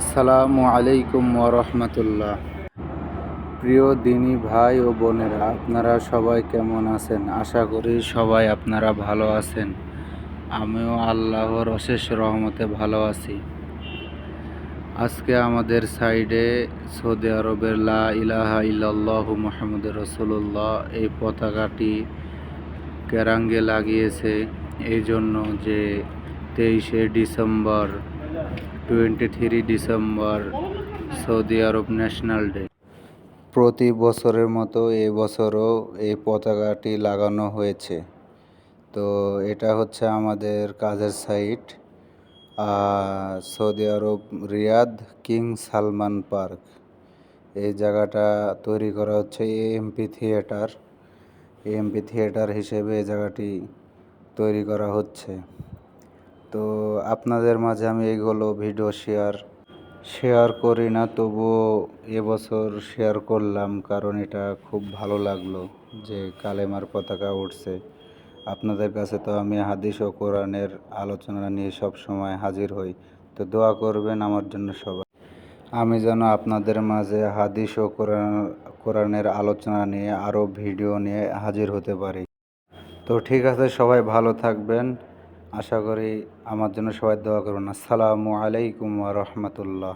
আসসালামু আলাইকুম ওরহমতুল্লাহ। প্রিয় দিনী ভাই ও বোনেরা, আপনারা সবাই কেমন আছেন? আশা করি সবাই আপনারা ভালো আছেন। আমিও আল্লাহর অশেষ রহমতে ভালো আছি। আজকে আমাদের সাইডে সৌদি আরবের লা ইলাহা ইল্লাল্লাহু মুহাম্মাদুর রাসূলুল্লাহ এই পতাকাটি কেরাঙ্গে লাগিয়েছে, এই জন্য যে 23 ডিসেম্বর সৌদি আরব ন্যাশনাল ডে। প্রতি বছরের মতো এবছরও এই পতাকাটি লাগানো হয়েছে। তো এটা হচ্ছে আমাদের কাজের সাইট, সৌদি আরব রিয়াদ কিং সালমান পার্ক। এই জায়গাটা তৈরি করা হচ্ছে এএমপি থিয়েটার হিসেবে এই জায়গাটি তৈরি করা হচ্ছে। তো আপনাদের মাঝে আমি এইগুলো ভিডিও শেয়ার করি না, তবুও এবছর শেয়ার করলাম, কারণ এটা খুব ভালো লাগলো যে কালেমার পতাকা উঠছে। আপনাদের কাছে তো আমি হাদিস ও কোরআনের আলোচনা নিয়ে সব সময় হাজির হই, তো দোয়া করবেন আমার জন্য সবাই। আমি যেন আপনাদের মাঝে হাদিস ও কোরআনের আলোচনা নিয়ে আরও ভিডিও নিয়ে হাজির হতে পারি। তো ঠিক আছে, সবাই ভালো থাকবেন। আশা করি আমার জন্য সবাই দোয়া করবেন। আসসালামু আলাইকুম ওয়া রাহমাতুল্লাহ।